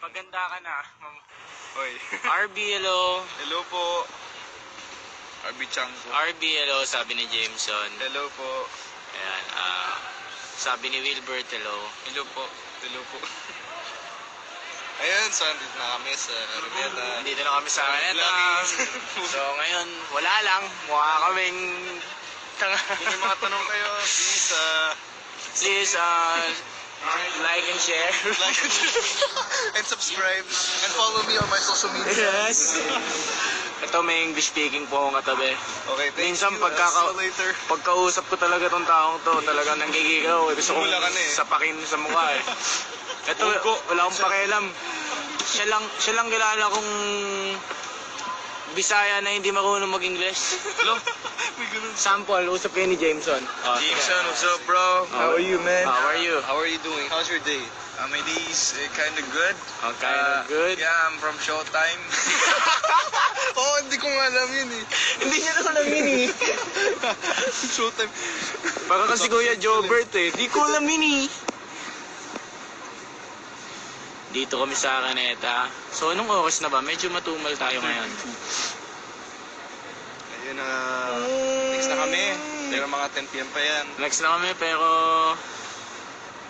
Maganda ka na. Hoy. RB, hello. Hello po. RB Chang po. RB, hello, sabi ni Jameson. Hello po. Ayan, sabi ni Wilbert, hello. Hello po. Hello po. Ayun, so andito na kami sa Araneta. Dito na kami sa Araneta. So ngayon, wala lang. Mukha kaming tanga. Kung may mga tanong kayo, Please, like and share. like and subscribe and follow me on my social media. Yes. Ito may English speaking po akong katabi. Okay, thank Minsan you. See you later. pagkausap ko talaga tong taong to, talagang nanggigikaw. Gusto kong Simula ka na eh. sapakin sa mukha eh. Ito, wala akong pakialam. Siya lang kilala kong Bisaya na hindi marunong mag-English. Hello? May ganun. Sample, usap kayo ni Jameson. Jameson, what's up, bro? How are you, man? How are you? How are you doing? How's your day? My day is kind of good. Kind of good? Yeah, I'm from Showtime. Oh, hindi ko nga alam yun eh. Hindi niya naman alam yun eh. Showtime. Baka kasi Kuya Jobert eh. Di ko alam yun eh. Dito kami sa Araneta. So, anong oras na ba? Medyo matumal tayo ngayon. Ayun na. Next na kami. Pero mga 10 PM pa yan. Next na kami pero...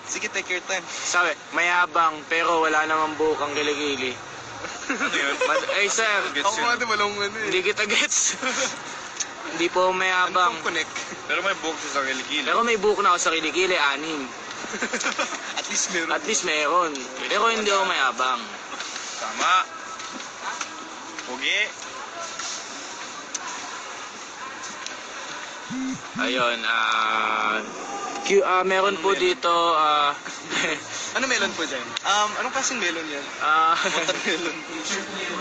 Sige, take your time. Sabi, mayabang pero wala namang bukang giligili. Ano yun? Eh sir, Ako nga din walang ano eh. hindi kita gets. Hindi po mayabang. Ano connect? Pero may book sa kilikili. Pero may buhok na ako sa kilikili, 6. At least meron. At least meron. Pero hindi ako mayabang. Tama. Pugi. Ayun, meron po dito, Ano melon po dyan? Anong klaseng melon yan? Watermelon.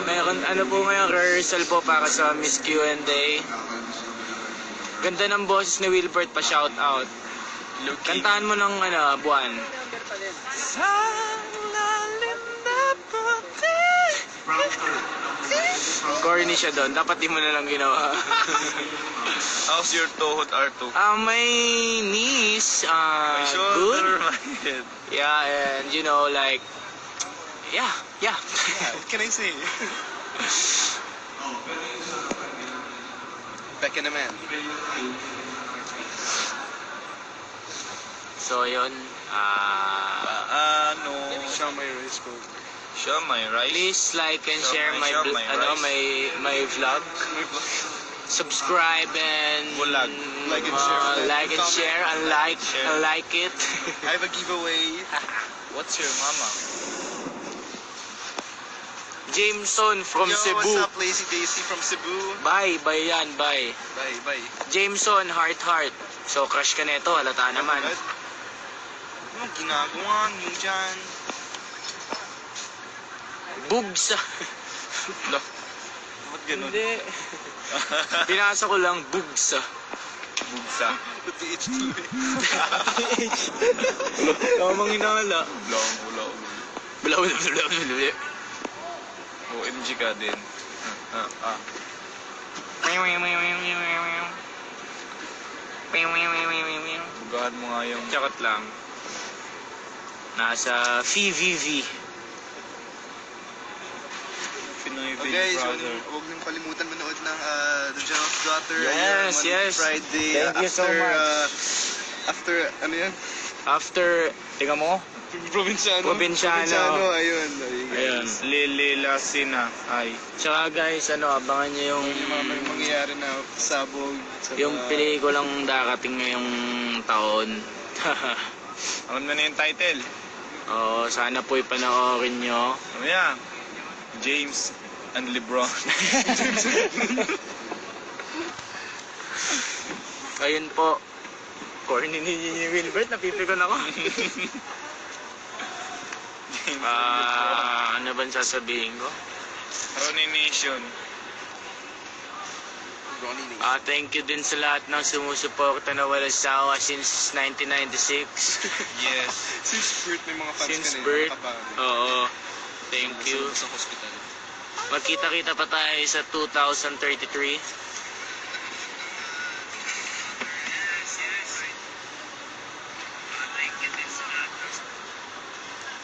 meron, ano po ngayon, rehearsal po para sa Miss Q&A. Ganda ng boses ni Wilbert, pa shout out. Kantahan mo ng buwan. Sa lalim na puti. Corny siya doon, dapat di mo na lang ginawa. How's your tohot, Arto? My niece, My shoulder, good. my head. Yeah, and you know, like, yeah. What can I say? Back in a man. So, yun, Siya may rice po. Siya may rice? please like and share my Siya may rice. my vlog. Subscribe and Bulag. Like and share. like and Comment. share and like it. I have a giveaway. What's your mama? Jameson from Yo, Cebu. what's up, Lazy Daisy from Cebu? Bye yan, bye. Bye. Jameson, heart. So, crush ka neto, halata naman. Anong ginagawa niyo dyan? Bugs. Ba't ganun? Hindi. Pinasa ko lang, bugs. Bugsa. TH tuloy. Tamang hinala. Bulaw. OMG ka din. Bugahan mo nga yung... Tsakot lang. Nasa VVV. Pinoy Big Okay, so Brother. huwag niyong kalimutan manood ng The General's Daughter. Yes, Monday yes. to Friday. Thank you so much. After, ano yan? After, tingnan mo, Provinciano. Provinciano. Ayun. ayun. Lili Lasina. Ay. Tsaka guys, abangan nyo yung Yung mga may mangyayari na sabog. Sa yung mga- pelikulang darating ngayong taon. Ano na yung title? Oo, sana po ipanoorin nyo. Ano yan? James and LeBron. Ayun po. Corny ni Wilbert, napipikon ako. Ano ba sasabihin ko? Ronnie Nation. Ronnie Nation. Thank you din sa lahat ng sumusuporta na walang sawa since 1996. Yes. Since birth, may mga fans Since ka na birth. nakabago. Oo. Thank you. Sa hospital. Magkita-kita pa tayo sa 2033.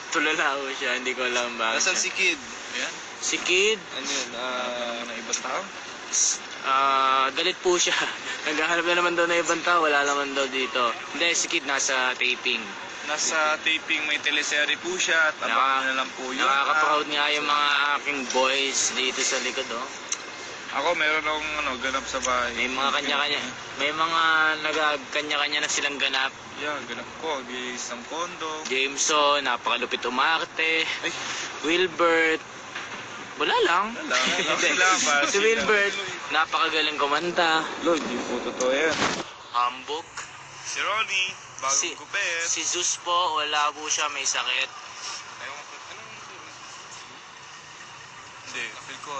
Tulala ko siya, hindi ko alam ba. Nasaan si Kid? Ayan. Si Kid, Ano yun? Na ibang tao. galit po siya. Naghahanap na naman daw na ibang tao, wala naman daw dito. Hindi, si Kid nasa taping. Nasa taping may teleserye po siya at abangan na lang po yun. Nakaka-proud nga yung mga aking boys dito sa likod, oh. Ako meron akong ganap sa bahay. May mga kanya-kanya, may mga nagkanya-kanya na silang ganap. Yeah, ganap ko. Isang kondo. Jameson, napakalupit umarte. Ay, Wilbert, wala lang. wala. Sila pa. Si Wilbert, napakagaling kumanta. Lord, di po totoo yan. Hambog. Si Ronnie, bagong Si- gupit. Si Zeus po, wala po siya, may sakit. Ayaw ko. Hindi, feel ko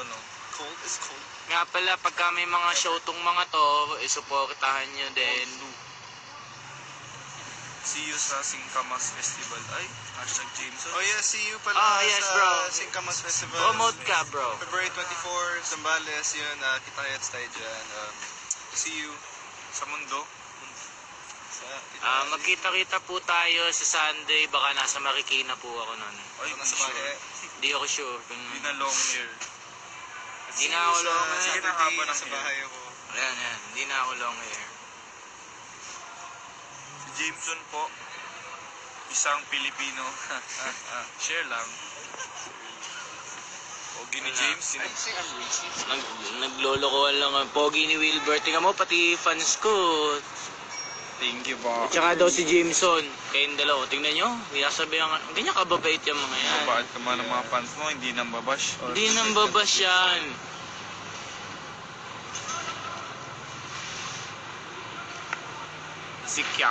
Cold is cold. Nga pala, pagka may mga show tong mga to, isuportahan nyo din. See you sa Singkamas Festival. Ay, #Jameson. Oh yeah, see you pala Yes, sa bro. Singkamas Festival. Promote ka, bro. February 24, Zambales, yun. Kita-kits tayo dyan. See you. Sa mundo. Magkita-kita po tayo sa Sunday, baka nasa Marikina po ako nun. Ay, Nasa sure. bahay. Hindi ako sure. Hindi na long hair. Hindi na ako long hair. Sige na, haba ng sa hair. bahay ako. Ayan, yan. Hindi na ako long hair. Si Jameson po, isang Pilipino. Share lang. Pogi ni James. Naglolokohan lang ang pogi ni Wilbert. Tingnan mo, pati fans ko. Thank you po. Tsaka daw si Jameson. Kayong dalawa. Tingnan nyo. Sasabihan nga. Ganyan kababait yung mga yan. Bakit naman ang mga fans mo hindi nang babash? Or Hindi nang babas yan. si Kya.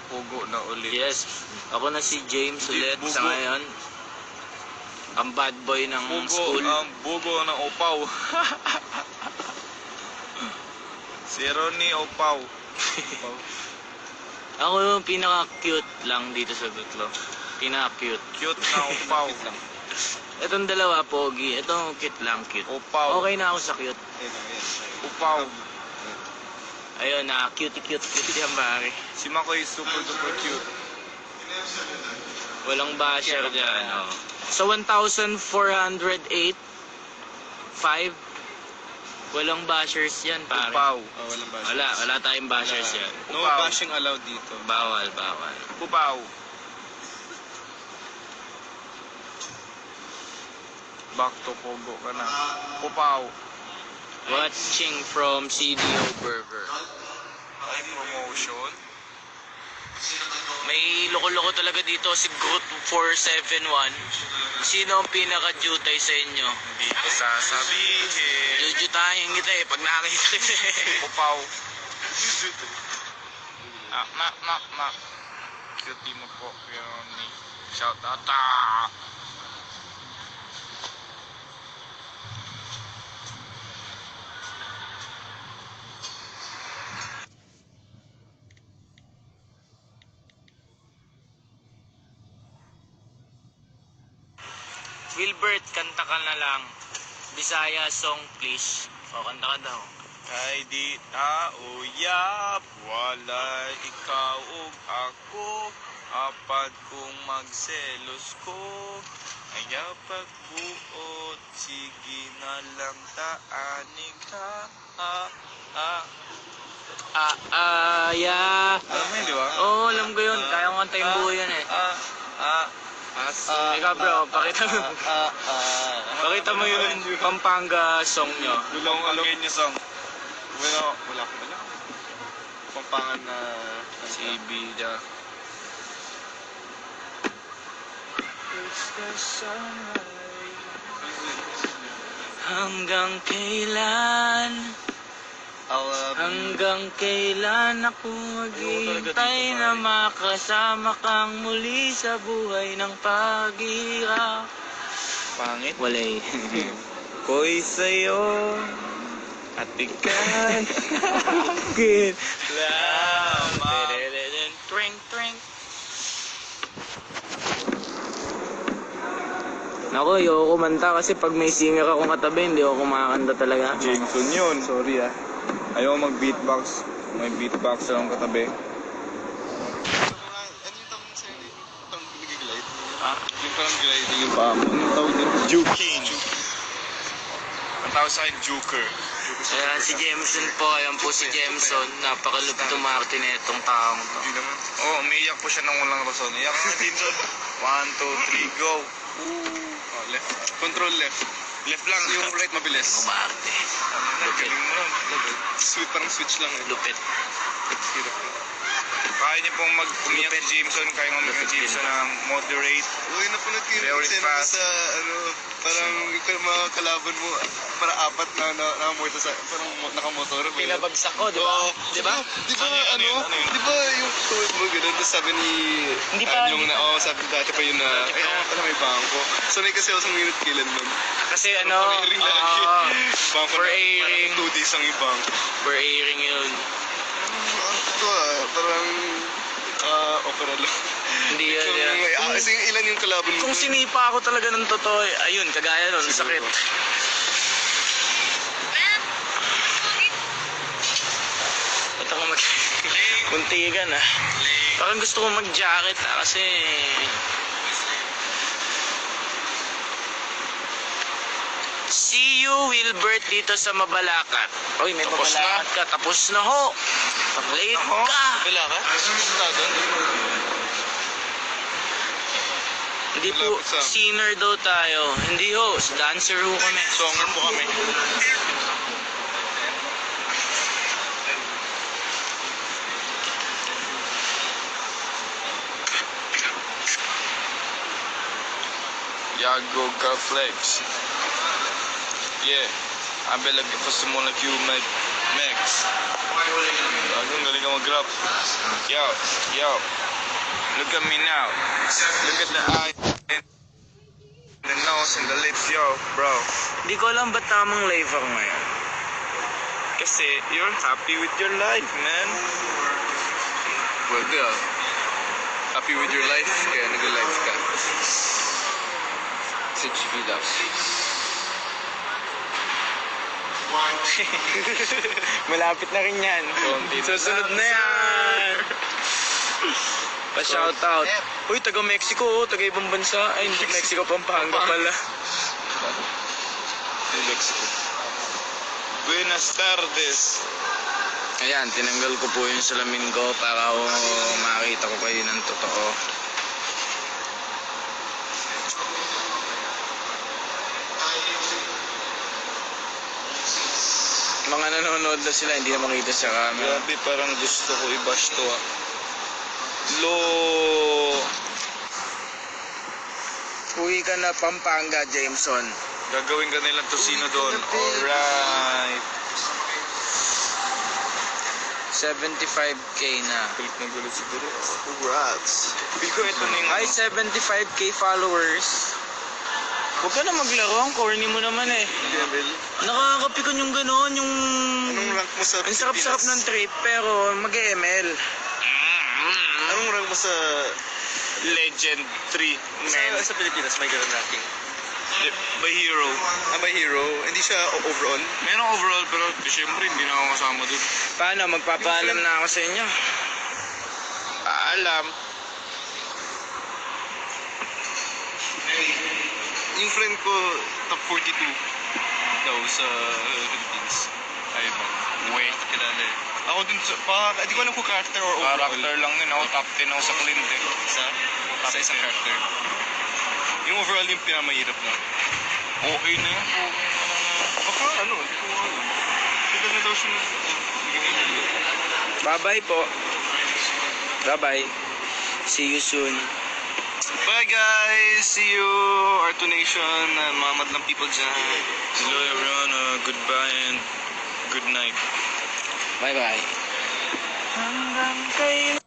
Pugo na ulit. Yes. Ako na si James ulit Bugo. sa ngayon. Ang bad boy ng Bugo, school. ang bugo ng opaw. Si Ronnie Opaw. Ako yung pinaka-cute lang dito sa Butlo. Pinaka-cute. Cute na opaw. Itong dalawa, pogi. Itong cute lang, cute. Opaw. Okay na ako sa cute. Upaw. Ayun na, cute yan pare. Si Makoy super duper cute. Walang basher dyan. Oh. So 1,408. 5. Walang bashers yan pare. Upaw. Walang bashing. Wala tayong bashers yan. No Upaw. bashing allowed dito. Bawal. Upaw. Back to Pogo ka na. Upaw. Watching from CDO Burger. Ay, promotion. May loko-loko talaga dito si Groot 471. Sino ang pinaka-jutay sa inyo? Hindi ko sasabihin. Jujutahin kita eh, pag nakakita kita eh. Upaw. Ma. Cute mo po. Yun ni. Shout out. Wilbert, kanta ka na lang. Bisaya song please. O, kanta ka daw. Kay di tauyap, walay ikaw ug ako. Apad kung magselos ko, ayaw pagbuot, sige na lang taanig ha. Yeah. Alam mo yun, di ba? Oo, alam ko yun. Kaya ko kanta yung buo yun eh. Ikaw bro, pakita mo yung Pampanga song nyo. Dulong ang Kenya song. Wala. Pampangan na... Si Bida. Hanggang kailan? Hanggang kailan ako maghihintay na makasama kang muli sa buhay ng paghihirap? Pangit. Walay. Ko'y sa'yo at ikay Good. lamang. Twink. Naku, ayoko kumanta kasi pag may singer ako katabi, hindi ako kumakanta talaga. Jameson yun. Sorry Ayaw mag-beatbox. May beatbox lang katabi. parang gliding yung paa mo. Anong tawag din? Juking. Ang tawag sa akin, Juker. Ayan, si Jameson po. Ayan po si Jameson. Napakalupit umarte na itong taong to. Hindi naman. Oo, umiiyak po siya ng walang rason. Iyak ka din doon. 1, 2, 3, go. Oh, left. Control left. Left lang. Yung right mabilis. Umarte. Galing mo nun. Sweet, parang switch lang eh. Lupit. Hirap na. Kaya niyo pong umiyak si Jameson. Kaya nga umiyak si Jameson na moderate. Uy, napanood ko yung Very eksena mo fast. sa, parang yung mga kalaban mo, para apat na nakamotor sa, parang nakamotor. ba yun? Pinabagsak ko, di ba? Oo. Di ba? Di ba, Ano yun? Ano yun? di ba yung tuhod mo gano'n, tapos sabi ni, Hindi pa, yung hindi na, pa. sabi dati pa yun na, Dati pa. pala may bangko. Sanay kasi ako sa minute killan nun. Kasi ano, For airing lagi. Bangko for na, airing. parang 2 days ang ibang. for airing yun. Ito parang, opera lang. Hindi yun, yan. Kasi ilan yung kalaban mo? Kung sinipa ako talaga ng totoo, ayun, kagaya nun, Siguro. sakit. Ba't ako muntigan ah. Parang gusto ko mag-jacket kasi... See you, Wilbert, dito sa Mabalacat. Uy, may Tapos Mabalacat ka. Tapos na ho. Late ka. Bila ka? Hindi po, Malapit sa- singer daw tayo. Hindi ho, dancer ho kami. Songer po kami. Yago ka flex. Yeah. I've been looking for someone like you, Max. Ang galing ka mag-rap. Yo, yo. Look at me now. Look at the eye. The nose and the lips, yo, bro. Hindi ko alam ba't tamang live ako ngayon. Kasi you're happy with your life, man. Well, girl. Happy with your life, kaya nag-life ka. 6 feet up. Malapit na rin yan. Susunod na yan. Pa-shoutout. Uy, taga Mexico, oh, taga ibang bansa. Ay, hindi Mexico, Pampanga pala. Mexico. Buenas tardes. Ayan, tinanggal ko po yung salamin ko para makita ko kayo ng totoo. Mga nanonood na sila, hindi na makita sa camera. Grabe, parang gusto ko i-bash to ah. Lo. Uwi ka na Pampanga, Jameson. Gagawin ka nilang tosino doon. Alright. 75k na. Galit na galit siguro. Congrats. Feel ko ito na yung Ay, 75k followers. Huwag ka na maglaro, ang corny mo naman eh. Level. Nakakapikon yung gano'n, yung... Anong rank mo sa Ang sarap-sarap ng trip, pero mag-ML. Anong rank mo sa... Legend 3. Man. Sa Pilipinas, may ganun ranking. By hero. By hero, hindi siya overall. Meron overall pero siyempre hindi na ako kasama dun. Paano? Magpapaalam na ako sa inyo. Paalam. Yung friend ko, top 42 daw sa Philippines. Ayun ba? Wait. Kilala eh. Ako dun sa... Hindi ko alam kung character or overall. Character lang din ako. Top 10 ako sa Clint eh. Sa isang character. Yung overall yung pinamahirap na. Okay na yun. Baka ano, hindi ko alam. Sila na daw siya na... Bye-bye po. Bye-bye. See you soon. Bye guys! See you! Our nation, mga madlang people dyan. Hello everyone. Goodbye and good night. Bye-bye. Hanggang kailan?